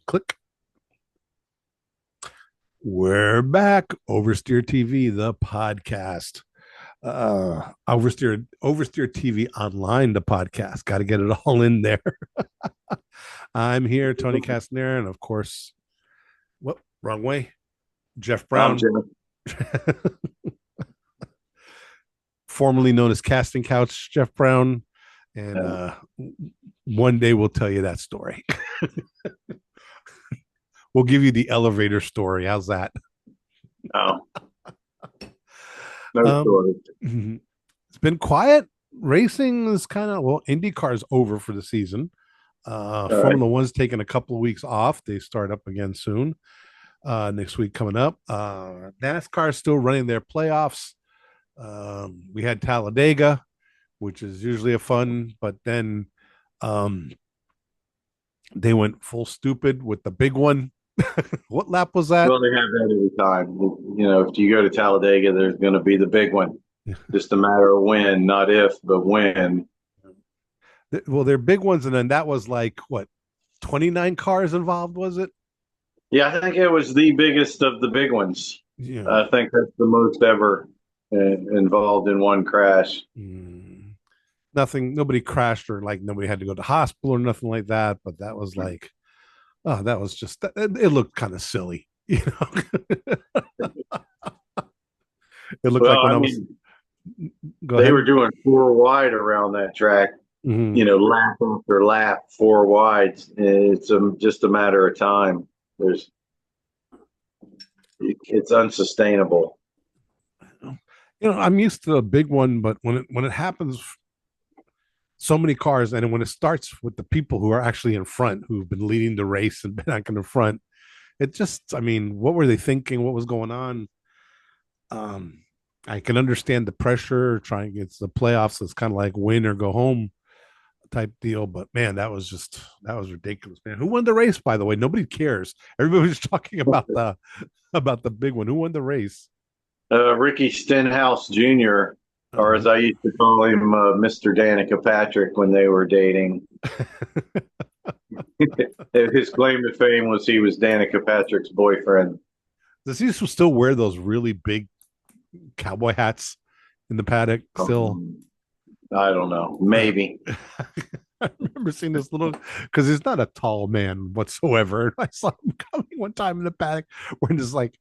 Click. We're back. Oversteer TV, the podcast. Oversteer TV online, the podcast. Got to get it all in there. I'm here, Tony Castner, and of course, what wrong way? Jeff Brown, Jim. formerly known as Casting Couch, Jeff Brown, and one day we'll tell you that story. We'll give you the elevator story. How's that? Oh, no story. It's been quiet. Racing is kind of Indycar is over for the season. Formula One's taking a couple of weeks off. They start up again soon. Next week coming up. NASCAR is still running their playoffs. We had Talladega, which is usually a fun, but then they went full stupid with the big one. What lap was that? Well, they have that every time. You know, if you go to Talladega, there's going to be the big one. Just a matter of when, not if, but when. Well, they're big ones, and then that was like what, 29 cars involved, was it? Yeah, I think it was the biggest of the big ones. Yeah. I think that's the most ever involved in one crash. Nothing, nobody crashed or like nobody had to go to hospital or nothing like that. But that was like, oh, that was just, it looked kind of silly, you know. It looked like when I was. They were doing 4 wide around that track. You know, lap after lap, 4 wides. It's just a matter of time. It's unsustainable. You know, I'm used to a big one, but when it happens, so many cars, and when it starts with the people who are actually in front, who've been leading the race and been back in the front, it just, I mean, what were they thinking? What was going on? I can understand the pressure trying. It's the playoffs. It's kind of like win or go home type deal. But man, that was ridiculous, man. Who won the race, by the way? Nobody cares. Everybody was talking about the big one. Who won the race? Ricky Stenhouse Jr., or as I used to call him, Mr. Danica Patrick when they were dating. His claim to fame was he was Danica Patrick's boyfriend. Does he still wear those really big cowboy hats in the paddock still? I don't know. Maybe. I remember seeing this little, because he's not a tall man whatsoever. I saw him coming one time in the paddock when he's like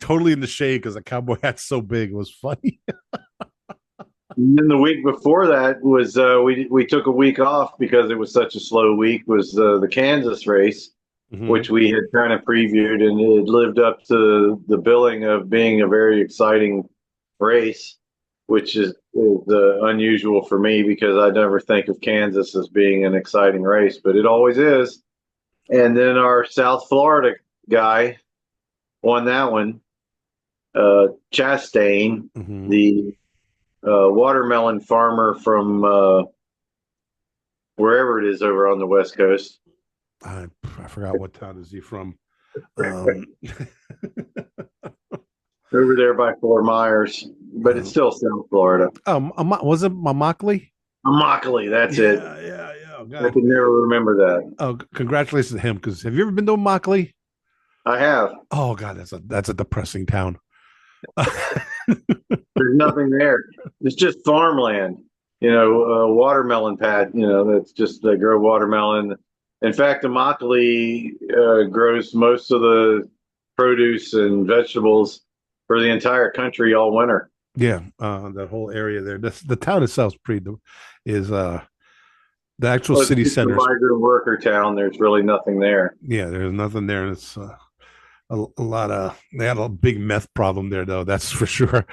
totally in the shade because the cowboy hat's so big. It was funny. And then the week before that was we took a week off because it was such a slow week. Was the Kansas race, which we had kind of previewed, and it lived up to the billing of being a very exciting race, which is unusual for me because I never think of Kansas as being an exciting race, but it always is. And then our South Florida guy won that one, Chastain, the watermelon farmer from wherever it is over on the West Coast. I forgot what town is he from. Over there by Fort Myers, but it's still South Florida. Was it Mamackley? Mamackley, that's it. Yeah. I can never remember that. Oh, congratulations to him! Because have you ever been to Mamackley? I have. Oh God, that's a depressing town. There's nothing there. It's just farmland. You know, watermelon pad. You know, that's just they grow watermelon. In fact, Immokalee grows most of the produce and vegetables for the entire country all winter. Yeah, that whole area there. The town itself is the actual city center. Migrant worker town. There's really nothing there. Yeah, there's nothing there. It's a lot of. They had a big meth problem there, though. That's for sure.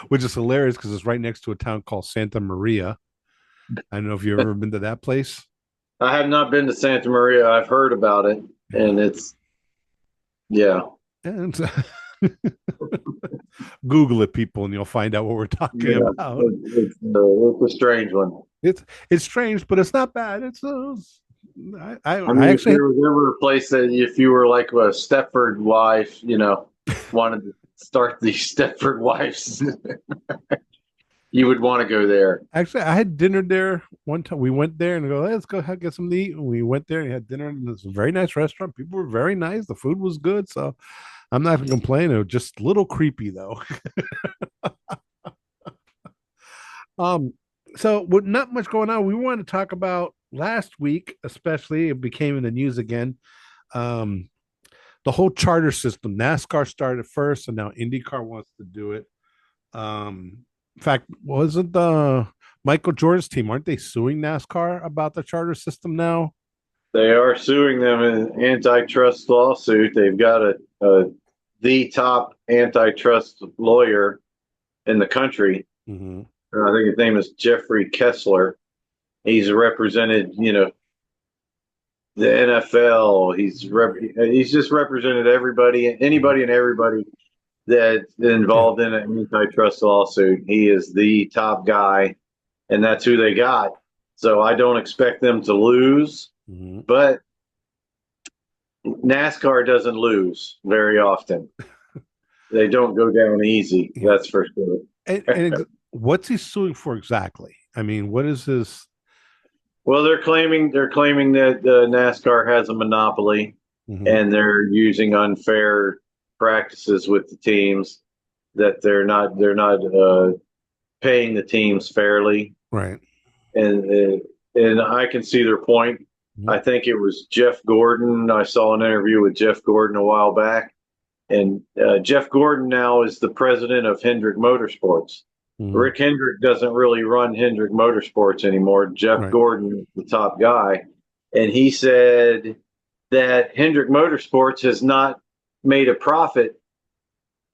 Which is hilarious because it's right next to a town called Santa Maria. I don't know if you've ever been to that place. I have not been to Santa Maria. I've heard about it, and it's And Google it, people, and you'll find out what we're talking about. It's a strange one. It's strange, but it's not bad. It's I mean, actually, if there was ever a place that if you were like a Stepford wife, you know, wanted to start the Stepford wives, you would want to go there. Actually, I had dinner there one time. We went there and go, let's go get something to eat. And we went there and had dinner in this very nice restaurant. People were very nice. The food was good. So I'm not going to complain. It was just a little creepy though. um, so with not much going on, we want to talk about last week, especially it became in the news again. Um, the whole charter system. NASCAR started first, and now IndyCar wants to do it. In fact, wasn't the Michael Jordan's team, aren't they suing NASCAR about the charter system now? They are suing them in an antitrust lawsuit. They've got the top antitrust lawyer in the country. Mm-hmm. I think his name is Jeffrey Kessler. He's represented, the NFL. He's just represented anybody and everybody that's Yeah. involved in an antitrust lawsuit. He is the top guy, and that's who they got. So I don't expect them to lose, Mm-hmm. but NASCAR doesn't lose very often. They don't go down easy. Yeah. That's for sure. And what's he suing for exactly? I mean, what is his? Well, they're claiming that NASCAR has a monopoly, Mm-hmm. and they're using unfair practices with the teams. That they're not paying the teams fairly, Right. and I can see their point. Mm-hmm. I think it was Jeff Gordon. I saw an interview with Jeff Gordon a while back, and Jeff Gordon now is the president of Hendrick Motorsports. Mm-hmm. Rick Hendrick doesn't really run Hendrick Motorsports anymore. Jeff Right. Gordon is the top guy. And he said that Hendrick Motorsports has not made a profit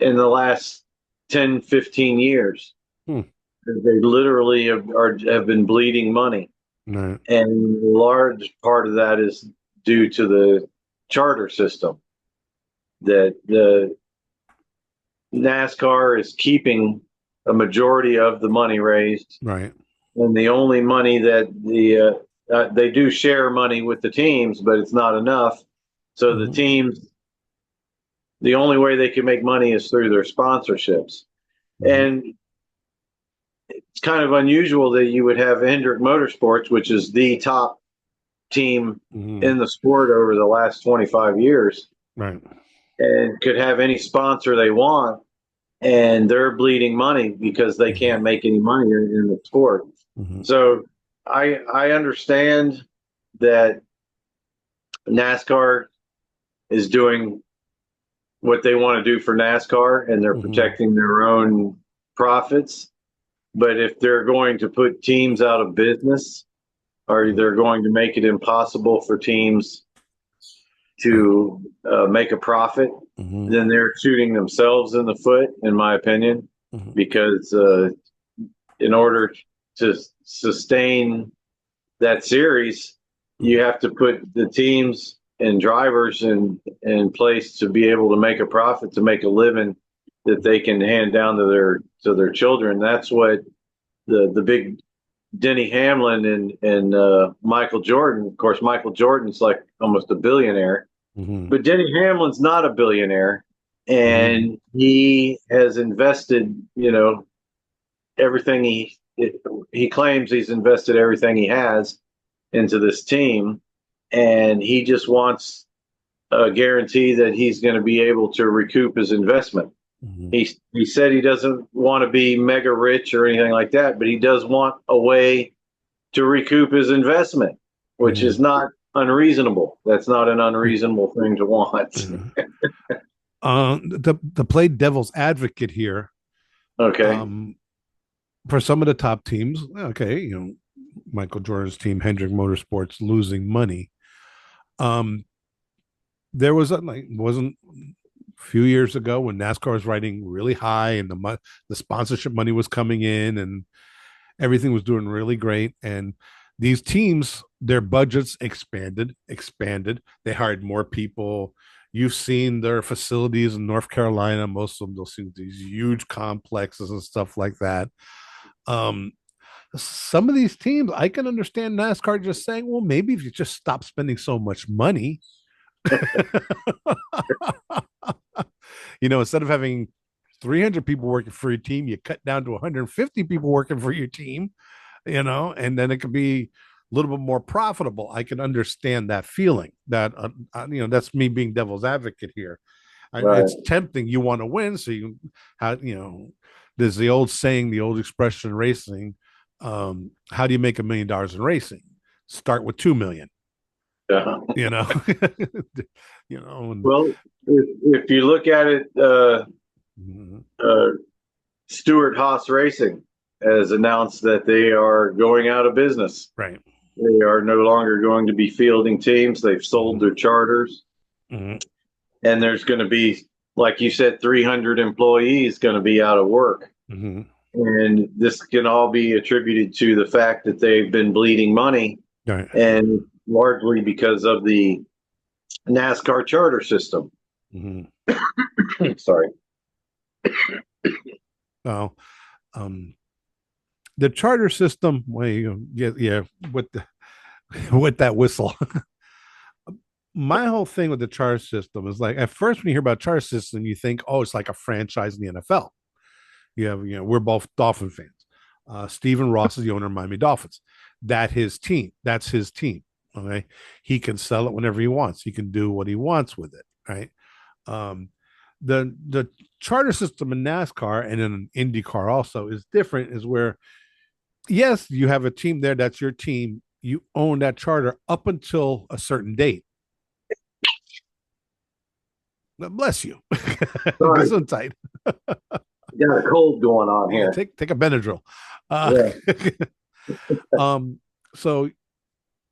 in the last 10, 15 years. Hmm. They literally have been bleeding money. Right. And a large part of that is due to the charter system that the NASCAR is keeping a majority of the money raised, Right. and the only money that they do share money with the teams, but it's not enough. So the Mm-hmm. teams, the only way they can make money is through their sponsorships, Mm-hmm. and it's kind of unusual that you would have Hendrick Motorsports, which is the top team Mm-hmm. in the sport over the last 25 years, Right. and could have any sponsor they want, and they're bleeding money because they Mm-hmm. can't make any money in the sport. Mm-hmm. So I understand that NASCAR is doing what they want to do for NASCAR, and they're Mm-hmm. protecting their own profits. But if they're going to put teams out of business, or they're going to make it impossible for teams Right. to make a profit, Mm-hmm. then they're shooting themselves in the foot, in my opinion, Mm-hmm. because in order to sustain that series, you have to put the teams and drivers in place to be able to make a profit, to make a living that they can hand down to their children. That's what the big Denny Hamlin and Michael Jordan. Of course, Michael Jordan's like almost a billionaire, Mm-hmm. but Denny Hamlin's not a billionaire, Mm-hmm. and he has invested, everything he claims he's invested everything he has into this team, and he just wants a guarantee that he's going to be able to recoup his investment. Mm-hmm. He said he doesn't want to be mega rich or anything like that, but he does want a way to recoup his investment, which Mm-hmm. is not unreasonable. That's not an unreasonable thing to want. Mm-hmm. To play devil's advocate here, Okay. um, for some of the top teams, okay, Michael Jordan's team, Hendrick Motorsports, losing money. Um, there was wasn't a few years ago when NASCAR was riding really high and the sponsorship money was coming in and everything was doing really great, and these teams, their budgets expanded. They hired more people. You've seen their facilities in North Carolina. Most of them, they'll see these huge complexes and stuff like that. Um, some of these teams, I can understand NASCAR just saying, well, maybe if you just stop spending so much money, instead of having 300 people working for your team, you cut down to 150 people working for your team, and then it could be a little bit more profitable. I can understand that feeling. That that's me being devil's advocate here. Right. It's tempting. You want to win, so there's the old saying, the old expression in racing. How do you make $1 million in racing? Start with 2 million. Yeah. You know, Well, if you look at it, uh, Stewart Haas Racing has announced that they are going out of business. right. They are no longer going to be fielding teams. They've sold their charters. Mm-hmm. And there's going to be, like you said, 300 employees going to be out of work. Mm-hmm. And this can all be attributed to the fact that they've been bleeding money, Right. and largely because of the NASCAR charter system. Mm-hmm. Sorry. Well, the charter system, well, yeah, with with that whistle. My whole thing with the charter system is like, at first when you hear about charter system, you think, oh, it's like a franchise in the NFL. We're both Dolphin fans. Stephen Ross is the owner of Miami Dolphins. That's his team. Okay, he can sell it whenever he wants. He can do what he wants with it. Right. The charter system in NASCAR and in IndyCar also is different. Is where, yes, you have a team there. That's your team. You own that charter up until a certain date. Bless you. Good on tight. You got a cold going on here. Take a Benadryl. So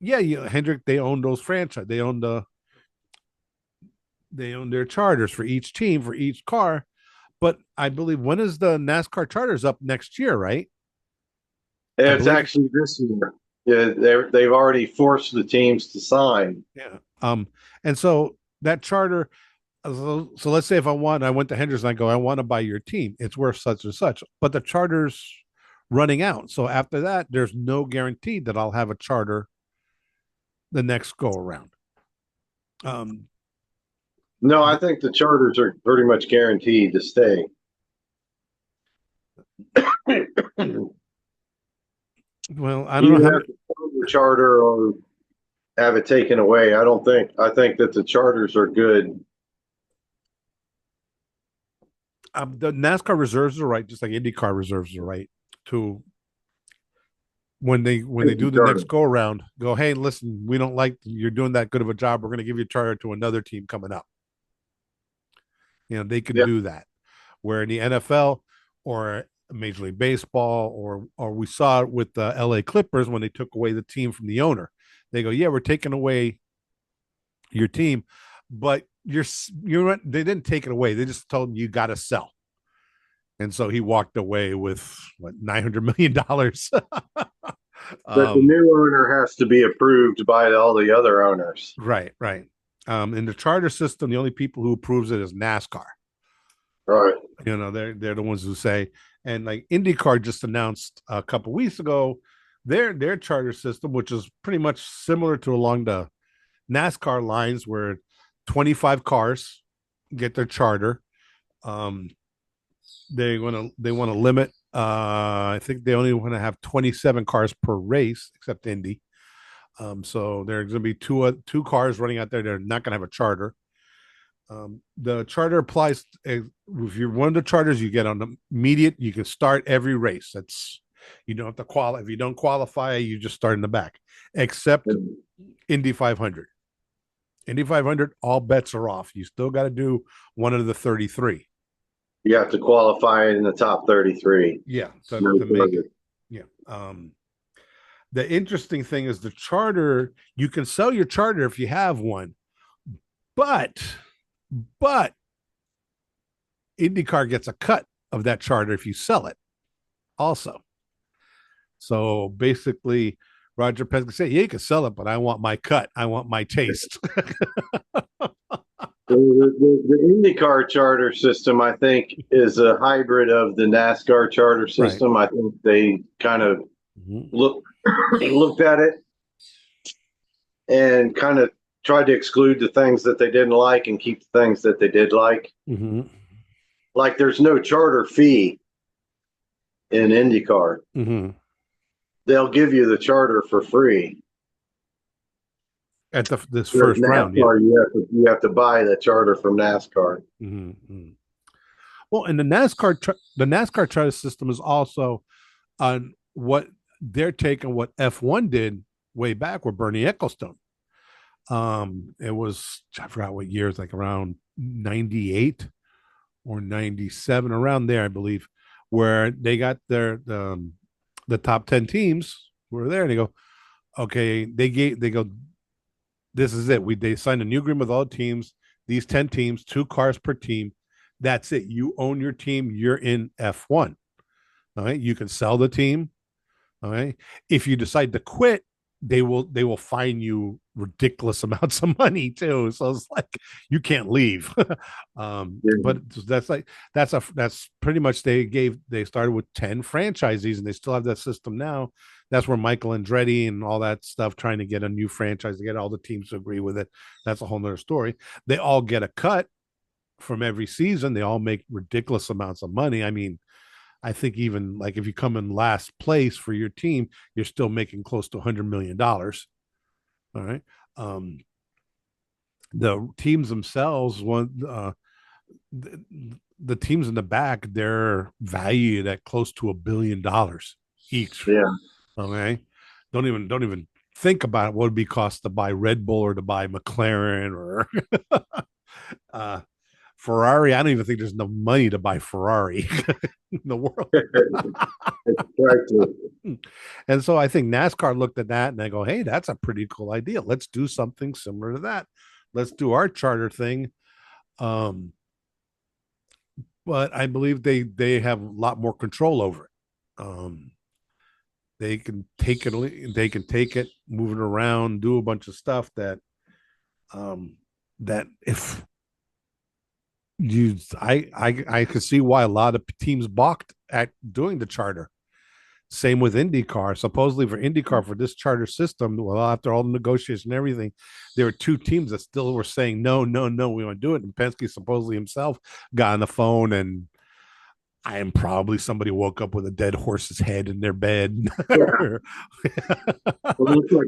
yeah, Hendrick, they own those franchise. They own their charters for each team, for each car. But I believe, when is the NASCAR charters up next year, right? It's actually this year. Yeah, they've already forced the teams to sign. Yeah. And so that charter. So let's say if I went to Hendricks and I go, I want to buy your team. It's worth such and such, but the charter's running out. So after that, there's no guarantee that I'll have a charter the next go around. No, I think the charters are pretty much guaranteed to stay. Well, I don't know how have the charter or have it taken away. I don't think. I think that the charters are good. The NASCAR reserves the right, just like IndyCar reserves the right to, when they do the next go around, go, hey, listen, we don't like you're doing that good of a job. We're going to give you a charter to another team coming up. They could do that. Where in the NFL or Major League Baseball, or we saw it with the LA Clippers when they took away the team from the owner. They go, yeah, we're taking away your team, but they didn't take it away. They just told him you got to sell. And so he walked away with $900 million. But the new owner has to be approved by all the other owners. Right. In the charter system, the only people who approves it is NASCAR. Right. They're the ones who say, and like IndyCar just announced a couple weeks ago, their charter system, which is pretty much similar to along the NASCAR lines, where 25 cars get their charter. They want to limit. I think they only want to have 27 cars per race, except Indy. So there's going to be two cars running out there. They're not going to have a charter. The charter applies if you're one of the charters, you get on the immediate. You can start every race. You don't have to qualify. If you don't qualify, you just start in the back, except Indy 500. Indy 500, all bets are off. You still got to do one of the 33. You have to qualify in the top 33. Yeah, to make it. Yeah. The interesting thing is the charter. You can sell your charter if you have one, but IndyCar gets a cut of that charter if you sell it also. So basically, Roger Penske can say, yeah, you can sell it, but I want my cut. I want my taste. The IndyCar charter system, I think, is a hybrid of the NASCAR charter system. Right. I think they kind of looked at it and kind of tried to exclude the things that they didn't like and keep the things that they did like. Mm-hmm. like there's no charter fee in IndyCar. Mm-hmm. They'll give you the charter for free. At this Whereas first round, yeah. NASCAR, you have to buy the charter from NASCAR. Mm-hmm. Well, and the NASCAR charter system is also on what they're taking what F1 did way back with Bernie Ecclestone. It was, I forgot what years, like around 98 or 97, around there, I believe, where they got the top 10 teams who were there, and they go, okay, they go, this is it. They signed a new agreement with all the teams, these 10 teams, 2 cars per team. That's it. You own your team, you're in F1. All right. You can sell the team. All right. If you decide to quit, they will fine you ridiculous amounts of money too. So it's like you can't leave. Yeah. But that's pretty much they started with 10 franchisees and they still have that system now. That's where Michael Andretti and all that stuff trying to get a new franchise to get all the teams to agree with it. That's a whole nother story. They all get a cut from every season. They all make ridiculous amounts of money. I mean, I think even like if you come in last place for your team, you're still making close to $100 million. All right. Um, the teams themselves, the, the teams in the back, they're valued at close to $1 billion each. Yeah. Okay. Don't even think about it. What would it be cost to buy Red Bull or to buy McLaren or uh, Ferrari? I don't even think there's enough money to buy Ferrari in the world. And so I think NASCAR looked at that and they go, hey, that's a pretty cool idea. Let's do something similar to that. Let's do our charter thing. Um, but I believe they have a lot more control over it. They can take it, move it around, do a bunch of stuff um, that if you I could see why a lot of teams balked at doing the charter. Same with IndyCar. Supposedly for IndyCar, for this charter system, well, after all the negotiation and everything, there were 2 teams that still were saying, no, no, no, we want to do it. And Penske supposedly himself got on the phone, and I am probably somebody woke up with a dead horse's head in their bed. Yeah. Well, it looks like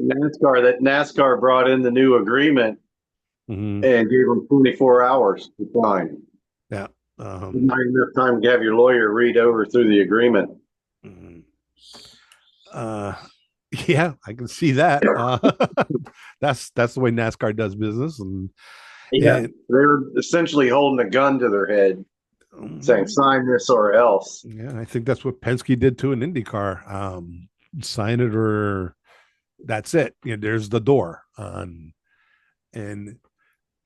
NASCAR brought in the new agreement Mm-hmm. and gave them 24 hours to sign. Yeah. Not enough time to have your lawyer read over through the agreement. Mm-hmm. Uh, yeah, I can see that. That's the way NASCAR does business, and Yeah, it, they're essentially holding a gun to their head, saying, "Sign this or else." yeah, I think that's what Penske did too in IndyCar. Sign it or that's it. There's the door, and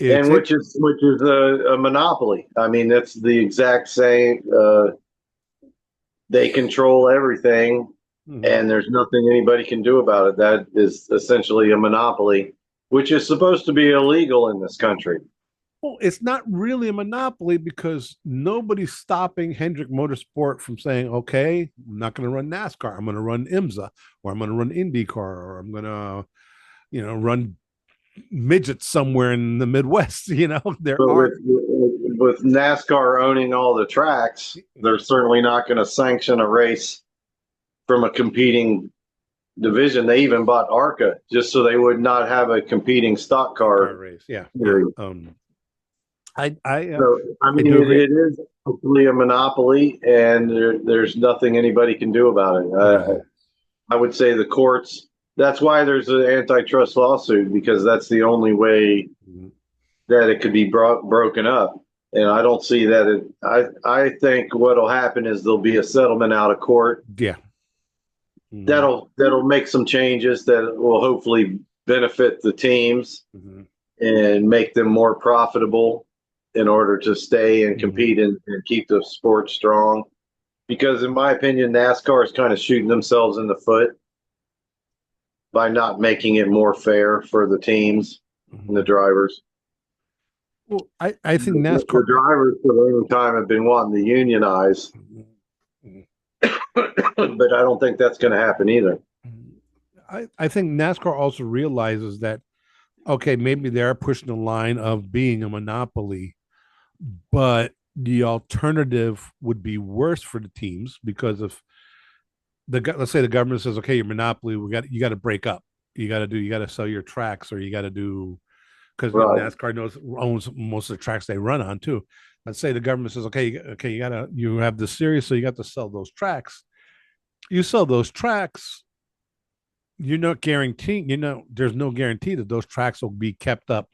it's And it. which is a monopoly. I mean, that's the exact same. They control everything, Mhm. and there's nothing anybody can do about it. That is essentially a monopoly, which is supposed to be illegal in this country. Well, it's not really a monopoly because nobody's stopping Hendrick Motorsport from saying, okay, I'm not going to run NASCAR. I'm going to run IMSA, or I'm going to run IndyCar, or I'm going to, run midgets somewhere in the Midwest. There But are. with NASCAR owning all the tracks, they're certainly not going to sanction a race from a competing division. They even bought ARCA just so they would not have a competing stock Car car race. Yeah. Yeah. series. I So, I I mean, do agree. it is hopefully a monopoly, and there's nothing anybody can do about it. Yeah. I would say the courts. That's why there's an antitrust lawsuit, because that's the only way Mhm. that it could be broken up. And I don't see that. I think what'll happen is there'll be a settlement out of court Yeah. Mhm. that'll make some changes that will hopefully benefit the teams Mhm. and make them more profitable in order to stay and Mhm. compete and keep the sport strong. Because in my opinion, NASCAR is kind of shooting themselves in the foot by not making it more fair for the teams and the Mhm. drivers. Well, I think The NASCAR. drivers for a long time have been wanting to unionize, Mhm. but I don't think that's going to happen either. I think NASCAR also realizes that okay, maybe they're pushing the line of being a monopoly, but the alternative would be worse for the teams because if let's say the government says, okay, your monopoly, you got to break up. You got to sell your tracks, or you got to do, because Right. NASCAR owns most of the tracks they run on too. Let's say the government says, okay, you have the series, so you got to sell those tracks. You sell those tracks, you're not guaranteeing, there's no guarantee that those tracks will be kept up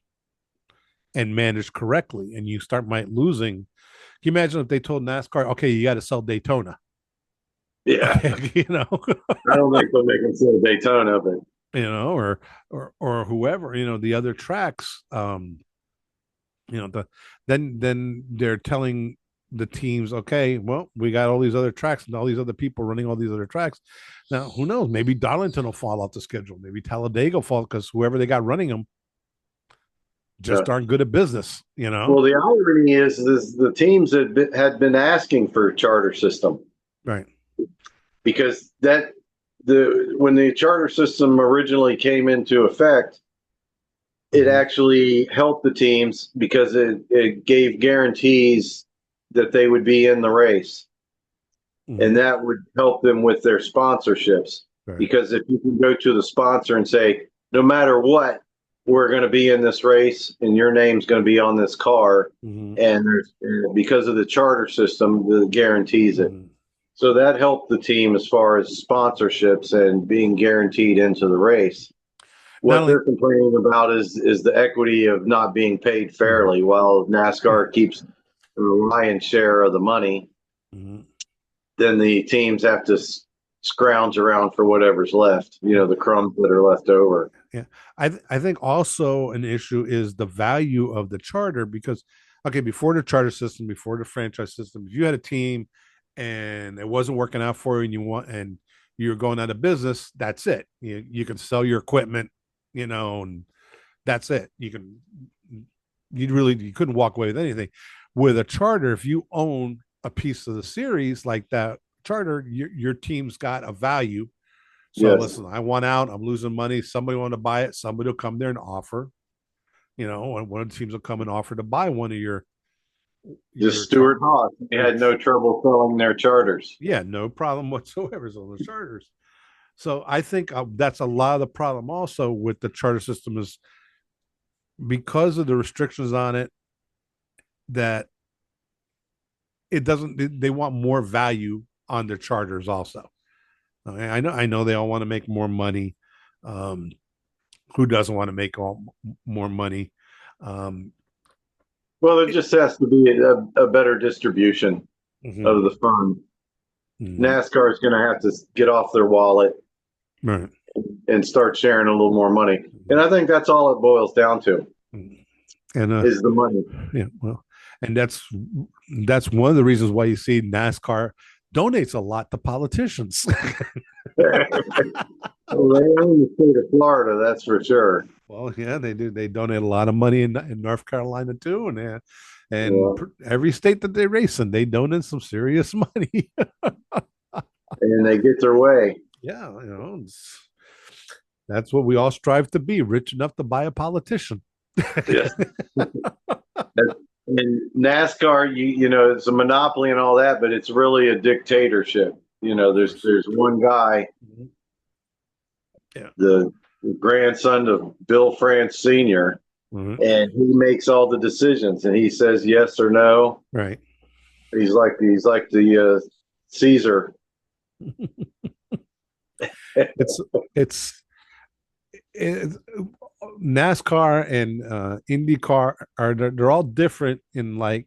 and managed correctly, and you might losing. Can you imagine if they told NASCAR, okay, you got to sell Daytona? Yeah. Okay, I don't think they'll make them say Daytona, but or whoever, the other tracks, then they're telling the teams, okay, well, we got all these other tracks and all these other people running all these other tracks. Now, who knows? Maybe Darlington will fall off the schedule. Maybe Talladega will fall because whoever they got running them yeah. just aren't good at business. Well, the irony is the teams had been asking for a charter system Right. because when the charter system originally came into effect, it actually helped the teams because it gave guarantees that they would be in the race. And that would help them with their sponsorships. Right. Because if you can go to the sponsor and say, no matter what, we're going to be in this race and your name's going to be on this car. And because of the charter system, that guarantees it. So that helped the team as far as sponsorships and being guaranteed into the race. What they're complaining about is the equity of not being paid fairly, while NASCAR keeps the lion's share of the money. Then the teams have to scrounge around for whatever's left, the crumbs that are left over. Yeah. I think also an issue is the value of the charter because, okay, before the charter system, before the franchise system, if you had a team and it wasn't working out for you and you're going out of business, that's it. You can sell your equipment, and that's it. You couldn't walk away with anything. With a charter, if you own a piece of the series like that charter, your team's got a value. So listen, I want out. I'm losing money. Somebody want to buy it. Somebody will come there and offer. And one of the teams will come and offer to buy one of your. Just Stuart Haas. They had no trouble selling their charters. Yeah, no problem whatsoever on the charters. So I think that's a lot of the problem also with the charter system is because of the restrictions on it that it doesn't. They want more value on their charters also. I know they all want to make more money. Who doesn't want to make more money? Well, there just has to be a better distribution of the fund. NASCAR is going to have to get off their wallet and start sharing a little more money. And I think that's all it boils down to is the money. Yeah, well, and that's one of the reasons why you see NASCAR donates a lot to politicians. Well, they own the state of Florida, that's for sure. Well, yeah, they do. They donate a lot of money in North Carolina too, and every state that they race in, they donate some serious money. And they get their way. Yeah, that's what we all strive to be: rich enough to buy a politician. Yes. And NASCAR, it's a monopoly and all that, but it's really a dictatorship. There's one guy, the grandson of Bill France Sr., and he makes all the decisions, and he says yes or no. Right. He's like the Caesar. It's NASCAR and IndyCar they're all different in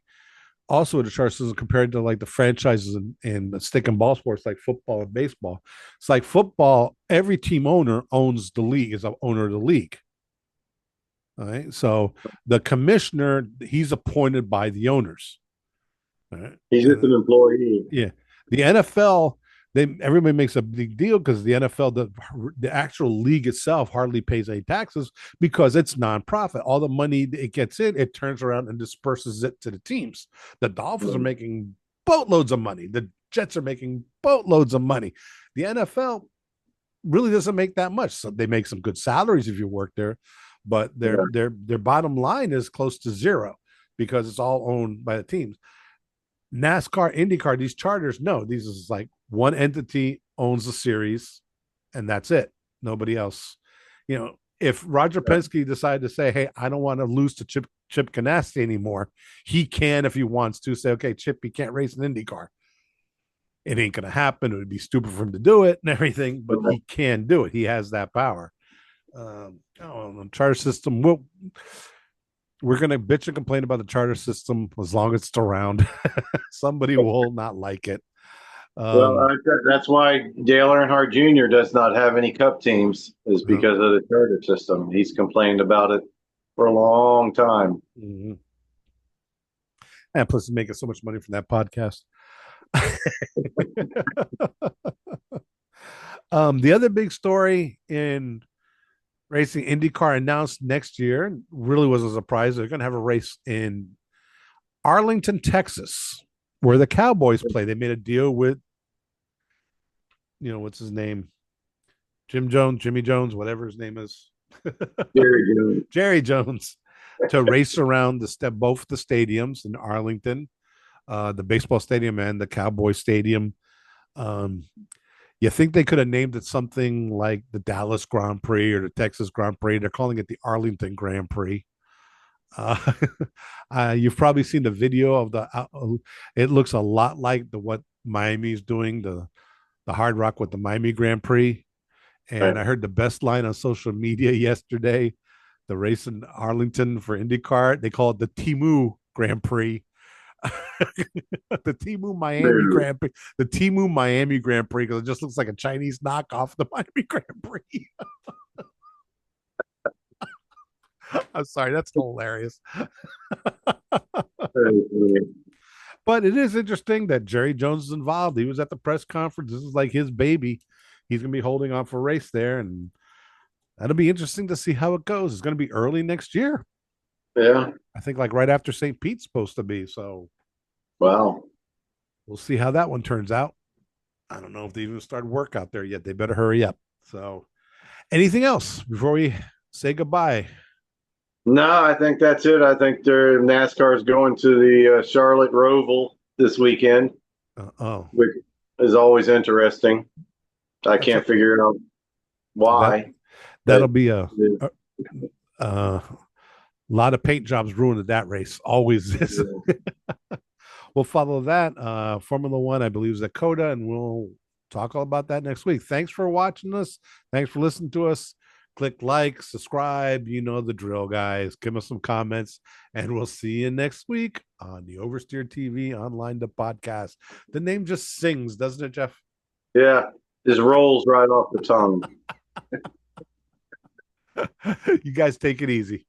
also the chart system compared to the franchises and the stick and ball sports like football and baseball. It's like football, every team owner owns the league, is an owner of the league. All right. So the commissioner, he's appointed by the owners. All right. He's just an employee. Yeah. The NFL, everybody makes a big deal because the NFL, the actual league itself hardly pays any taxes because it's nonprofit. All the money it gets in, it turns around and disperses it to the teams. The Dolphins are making boatloads of money. The Jets are making boatloads of money. The NFL really doesn't make that much. So they make some good salaries if you work there, but their bottom line is close to zero because it's all owned by the teams. NASCAR, IndyCar, these charters, no, these is like one entity owns the series, and that's it. Nobody else. If Roger Penske decided to say, "Hey, I don't want to lose to Chip Ganassi anymore," he can, if he wants to, say, "Okay, Chip, you can't race an IndyCar." It ain't gonna happen. It would be stupid for him to do it and everything, but he can do it. He has that power. Charter system. We're gonna bitch and complain about the charter system as long as it's around. Somebody will not like it. Well, Um, that's why Dale Earnhardt Jr. does not have any Cup teams, is uh, because of the charter system. He's complained about it for a long time. mhm. And plus, he's making so much money from that podcast. The other big story in racing, IndyCar announced next year, really was a surprise. They're going to have a race in Arlington, Texas, where the Cowboys play. They made a deal with, what's his name? Jimmy Jones, whatever his name is. Jerry Jones, to race around both the stadiums in Arlington, the baseball stadium and the Cowboy Stadium. Um, you think they could have named it something like the Dallas Grand Prix or the Texas Grand Prix? They're calling it the Arlington Grand Prix. Uh, you've probably seen the video of it looks a lot like what Miami's doing, the Hard Rock with the Miami Grand Prix. And I heard the best line on social media yesterday. The race in Arlington for IndyCar, they call it the Timu Grand Prix. The Timu Miami Grand Prix. The Timu Miami Grand Prix, because it just looks like a Chinese knockoff of the Miami Grand Prix. I'm sorry, that's hilarious. But it is interesting that Jerry Jones is involved. He was at the press conference. This is like his baby. He's going to be holding on for a race there, and that'll be interesting to see how it goes. It's going to be early next year. Yeah. I think like right after St. Pete's supposed to be. So, wow. We'll see how that one turns out. I don't know if they even started work out there yet. They better hurry up. So, anything else before we say goodbye? No, I think that's it. I think NASCAR is going to the Charlotte Roval this weekend, which is always interesting. I can't figure out why. That'll be a lot of paint jobs ruined at that race. Always is. We'll follow that. Formula One, I believe, is at Coda, and we'll talk all about that next week. Thanks for watching us. Thanks for listening to us. Click like, subscribe. You know the drill, guys. Give us some comments, and we'll see you next week on the OversteerTV online, the podcast. The name just sings, doesn't it, Jeff? Yeah, just rolls right off the tongue. You guys take it easy.